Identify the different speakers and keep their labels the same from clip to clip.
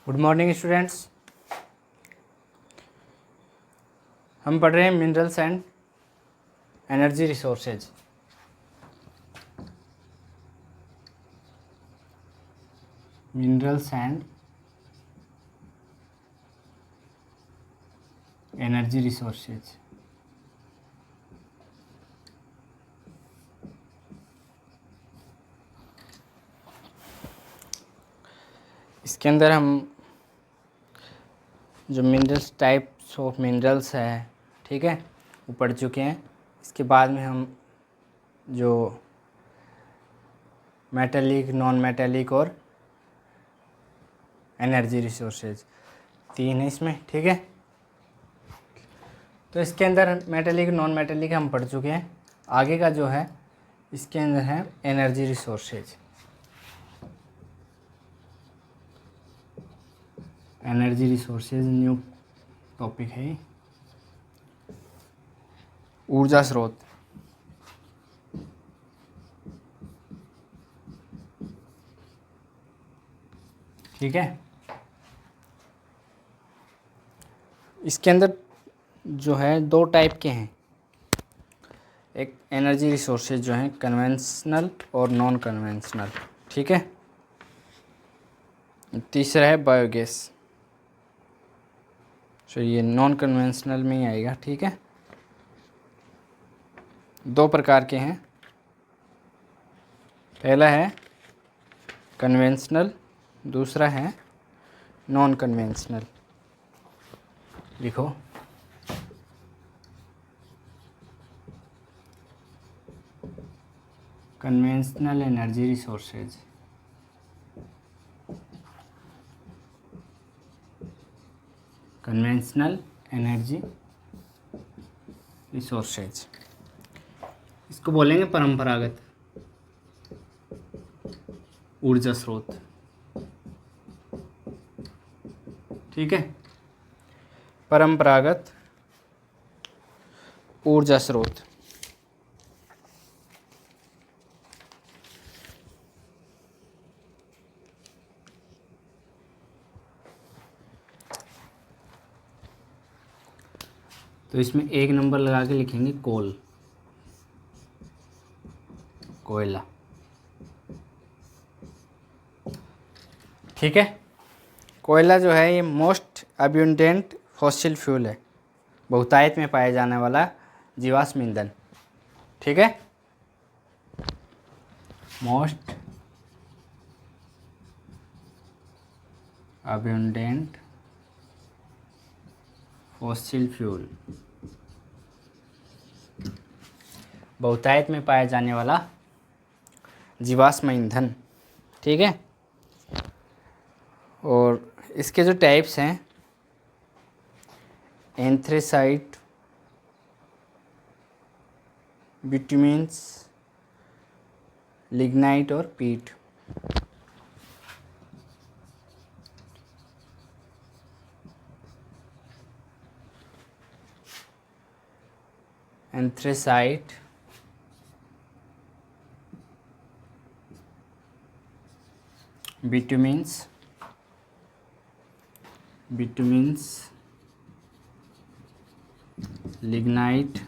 Speaker 1: Good morning students. हम पढ़ रहे हैं minerals and energy resources. Minerals and energy resources. इसके अंदर हम जो मिनरल्स टाइप्स ऑफ मिनरल्स है, ठीक है, वो पढ़ चुके हैं। इसके बाद में हम जो मेटालिक, नॉन मेटालिक और एनर्जी रिसोर्सेज तीन है इसमें, ठीक है। तो इसके अंदर मेटालिक, नॉन मेटालिक हम पढ़ चुके हैं। आगे का जो है इसके अंदर है energy resources. Energy resources new topic है। ऊर्जा स्रोत, ठीक है। इसके अंदर जो है दो टाइप के हैं। एक एनर्जी रिसोर्सेज जो है कन्वेंशनल और नॉन कन्वेंशनल, ठीक है। तीसरा है बायोगैस। तो ये नॉन कन्वेंशनल में ही आएगा, ठीक है। दो प्रकार के हैं। पहला है कन्वेंशनल, दूसरा है नॉन कन्वेंशनल। लिखो conventional energy resources. Conventional energy resources, इसको बोलेंगे परंपरागत ऊर्जा स्रोत, ठीक है। परंपरागत ऊर्जा स्रोत। तो इसमें एक नंबर लगा के लिखेंगे कोयला, ठीक है। कोयला जो है ये मोस्ट अब्यूंडेंट फॉसिल फ्यूल है, बहुतायत में पाया जाने वाला जीवाश्म ईंधन, ठीक है। मोस्ट अब्यूंडेंट फॉसिल फ्यूल, बहुतायत में पाया जाने वाला जीवाश्म ईंधन, ठीक है। और इसके जो टाइप्स हैं एंथ्रेसाइट, बिटुमेन्स, लिग्नाइट और पीट। एंथ्रेसाइट, बिटुमेन्स, लिग्नाइट,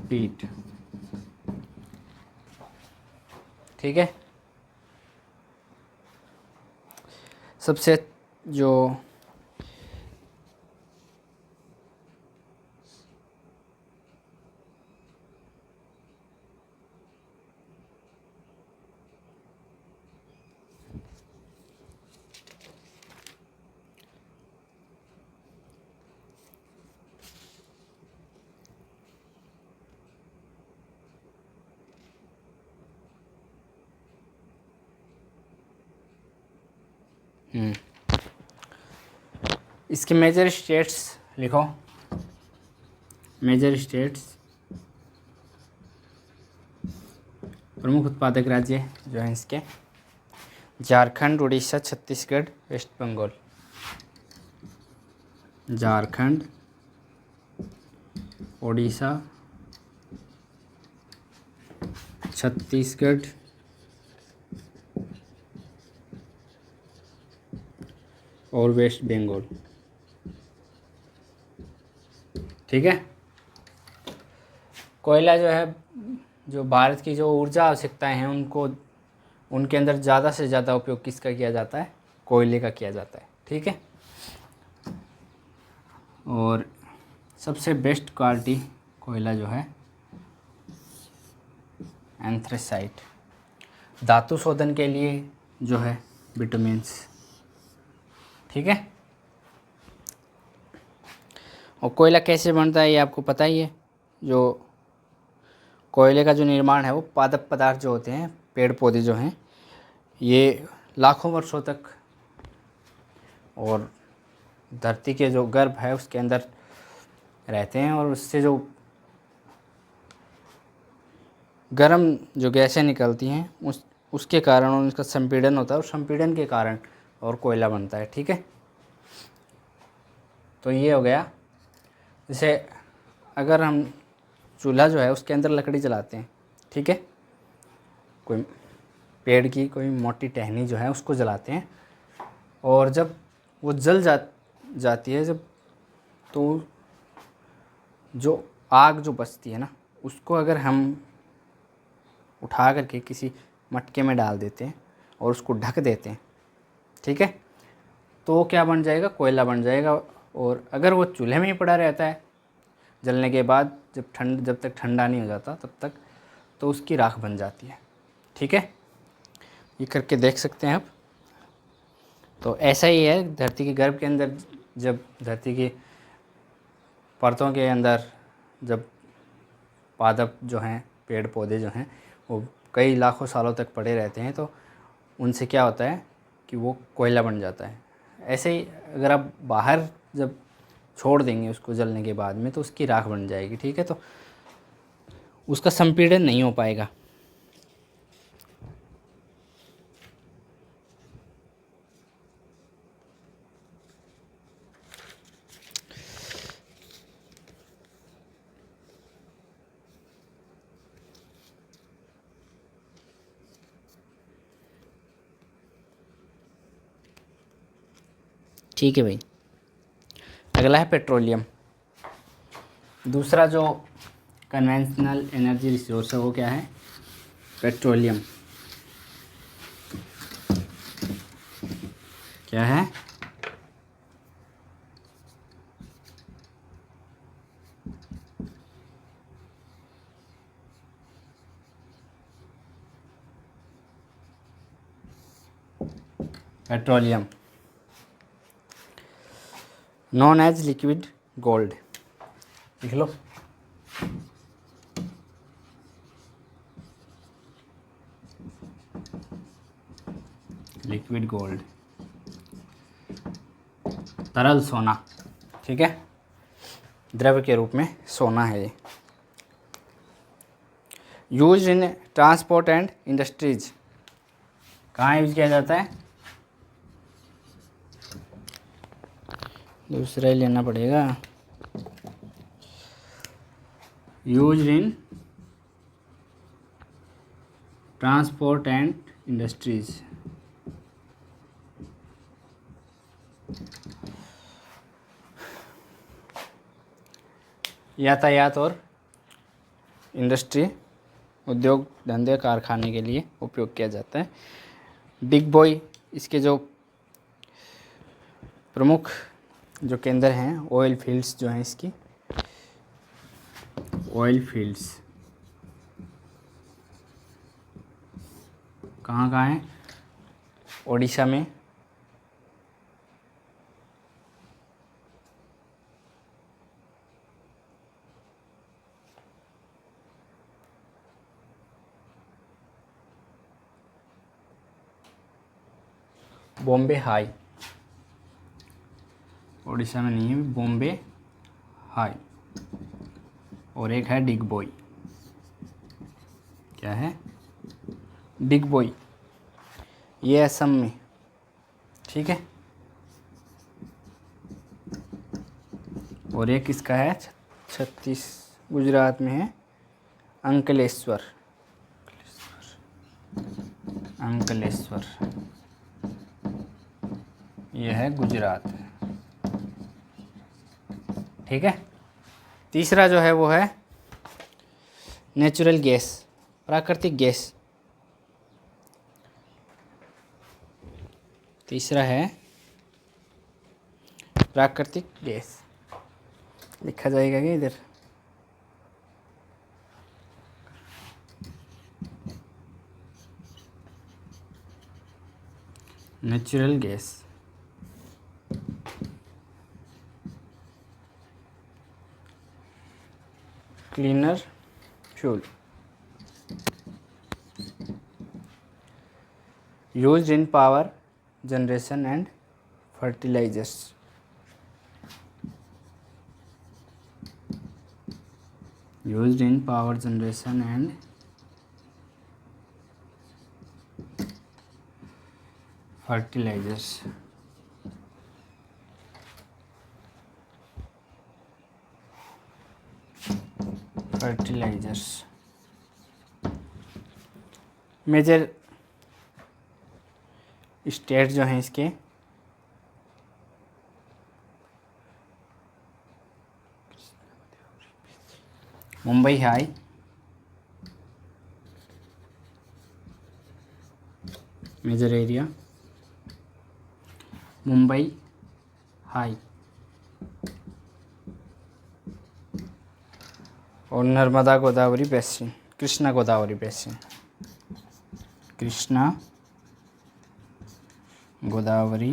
Speaker 1: पीट, ठीक है। सबसे जो इसके मेजर स्टेट्स लिखो। मेजर स्टेट्स, प्रमुख उत्पादक राज्य जो हैं इसके झारखंड, उड़ीसा, छत्तीसगढ़, वेस्ट बंगाल। झारखंड, उड़ीसा, छत्तीसगढ़, और वेस्ट बंगाल। ठीक है। कोयला जो है, जो भारत की जो ऊर्जा आवश्यकताएं हैं उनको, उनके अंदर ज़्यादा से ज़्यादा उपयोग किसका किया जाता है? कोयले का किया जाता है। ठीक है। और सबसे बेस्ट क्वालिटी कोयला जो है एंथ्रेसाइट, धातु शोधन के लिए जो है विटामिन्स। ठीक है। और कोयला कैसे बनता है ये आपको पता ही है। जो कोयले का जो निर्माण है वो पादप पदार्थ जो होते हैं, पेड़ पौधे जो हैं, ये लाखों वर्षों तक और धरती के जो गर्भ है उसके अंदर रहते हैं, और उससे जो गर्म जो गैसें निकलती हैं उसके कारण उनका संपीड़न होता है, और संपीड़न के कारण और कोयला बनता है। ठीक है। तो ये हो गया। जैसे अगर हम चूल्हा जो है उसके अंदर लकड़ी जलाते हैं, ठीक है, कोई पेड़ की कोई मोटी टहनी जो है उसको जलाते हैं, और जब वो जल जाती है जब, तो जो आग जो बचती है ना, उसको अगर हम उठा करके किसी मटके में डाल देते हैं और उसको ढक देते हैं, ठीक है, तो क्या बन जाएगा? कोयला बन जाएगा। और अगर वो चूल्हे में ही पड़ा रहता है जलने के बाद, जब तक ठंडा नहीं हो जाता तब तक, तो उसकी राख बन जाती है। ठीक है। ये करके देख सकते हैं आप। तो ऐसा ही है धरती के गर्भ के अंदर, जब धरती की परतों के अंदर जब पादप जो हैं, पेड़ पौधे जो हैं, वो कई लाखों सालों तक पड़े रहते हैं, तो उनसे क्या होता है कि वो कोयला बन जाता है। ऐसे ही अगर आप बाहर जब छोड़ देंगे उसको जलने के बाद में, तो उसकी राख बन जाएगी। ठीक है। तो उसका संपीड़न नहीं हो पाएगा। ठीक है भाई। अगला है पेट्रोलियम। दूसरा जो कन्वेंशनल एनर्जी रिसोर्स है वो क्या है? पेट्रोलियम। क्या है? Petroleum, known as liquid gold. लिख लो। लिक्विड गोल्ड, तरल सोना। ठीक है। द्रव्य के रूप में सोना है ये। Use in transport and industries. कहाँ यूज किया जाता है? दूसरा ही लेना पड़ेगा। Use in transport and industries. यातायात और इंडस्ट्री, उद्योग धंधे कारखाने के लिए उपयोग किया जाता है। बिग बॉय, इसके जो प्रमुख जो केंद्र हैं, ऑयल फील्ड्स जो हैं इसकी, ऑयल फील्ड्स कहाँ कहाँ हैं? ओडिशा में, बॉम्बे हाई, ओडिशा में नहीं है, बॉम्बे हाई, और एक है डिगबोई। क्या है? डिगबोई, ये असम में। ठीक है। और एक किसका है? गुजरात में है, अंकलेश्वर। अंकलेश्वर। ये है गुजरात। ठीक है। तीसरा जो है वो है नेचुरल गैस, प्राकृतिक गैस। तीसरा है प्राकृतिक गैस। लिखा जाएगा क्या इधर? Natural gas. Cleaner fuel used in power generation and fertilizers. Used in power generation and fertilizers. Fertilizers. Major state जो हैं इसके Mumbai high, major area Mumbai high, और Narmada Godavari basin, Krishna Godavari basin, Krishna Godavari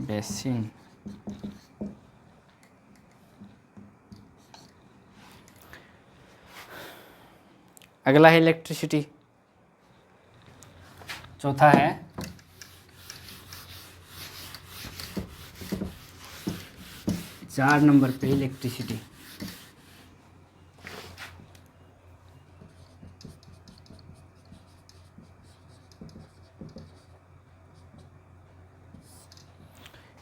Speaker 1: basin. अगला है इलेक्ट्रिसिटी। चौथा है चार नंबर पे इलेक्ट्रिसिटी।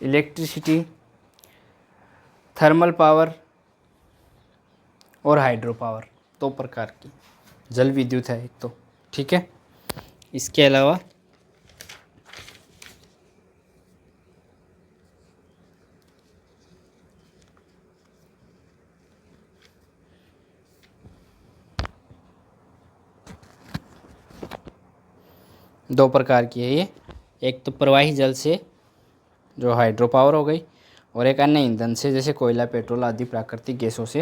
Speaker 1: इलेक्ट्रिसिटी थर्मल पावर और हाइड्रो पावर, दो प्रकार की जल विद्युत है एक तो। ठीक है। इसके अलावा दो प्रकार की है ये, एक तो प्रवाही जल से जो हाइड्रो पावर हो गई, और एक अन्य ईंधन से जैसे कोयला, पेट्रोल आदि प्राकृतिक गैसों से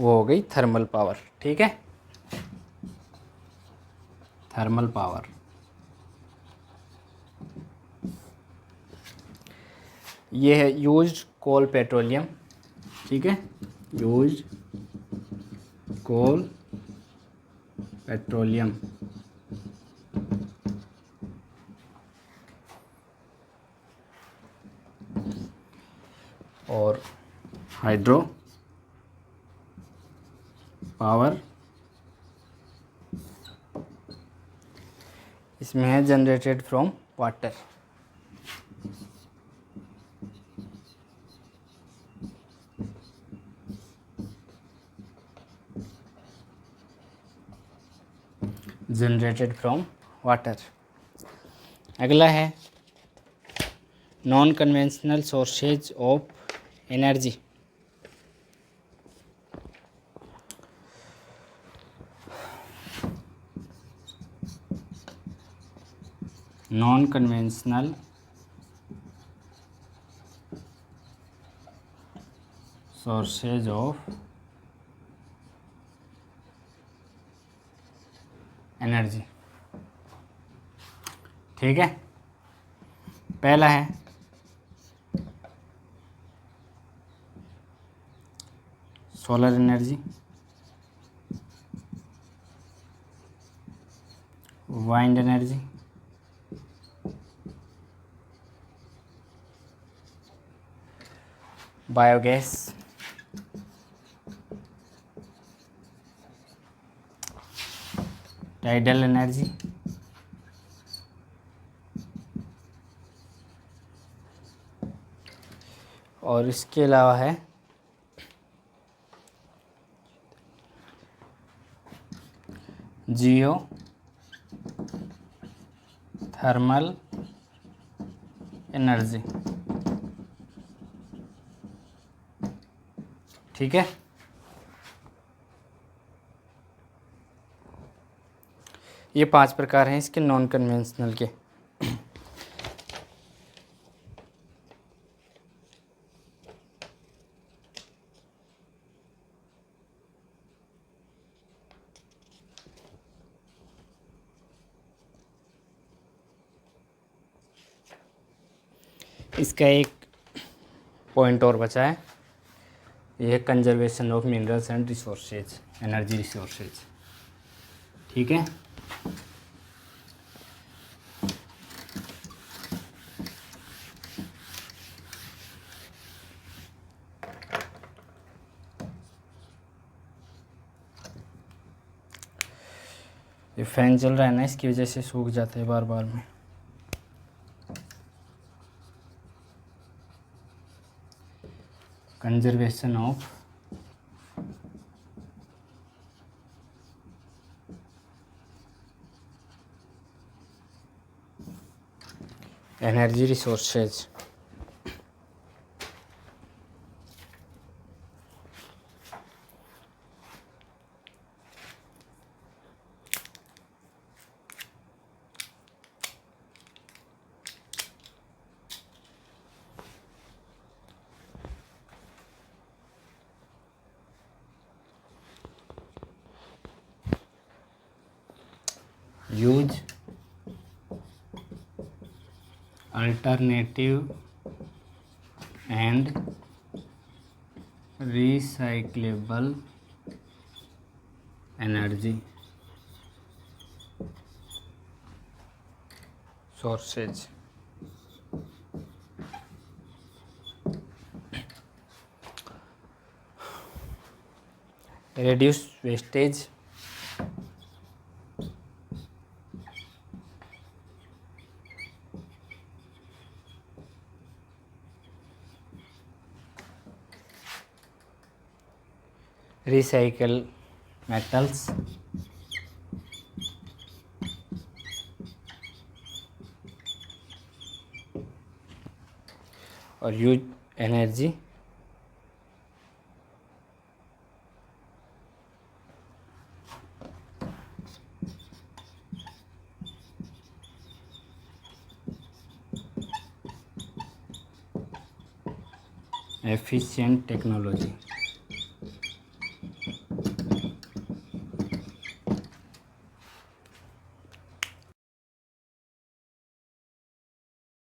Speaker 1: वो हो गई थर्मल पावर। ठीक है। Thermal power. ये है यूज्ड कोल पेट्रोलियम। ठीक है। Used coal petroleum. और हाइड्रो पावर इसमें है generated from water. Generated from water. अगला है non conventional sources of energy. Non conventional sources of energy. ठीक है। पहला है solar energy, wind energy, biogas, tidal energy, और इसके अलावा है जियो थर्मल एनर्जी। ठीक है, ये 5 प्रकार हैं इसके नॉन कन्वेंशनल के। इसका एक पॉइंट और बचा है, यह conservation of minerals and resources, energy resources. ठीक है, ये फैन चल रहा है ना, इसकी वजह से सूख जाता है बार बार में। Conservation of energy resources. Use alternative and recyclable energy sources. reduce wastage, recycle metals, और यूज एनर्जी एफिशिएंट टेक्नोलॉजी।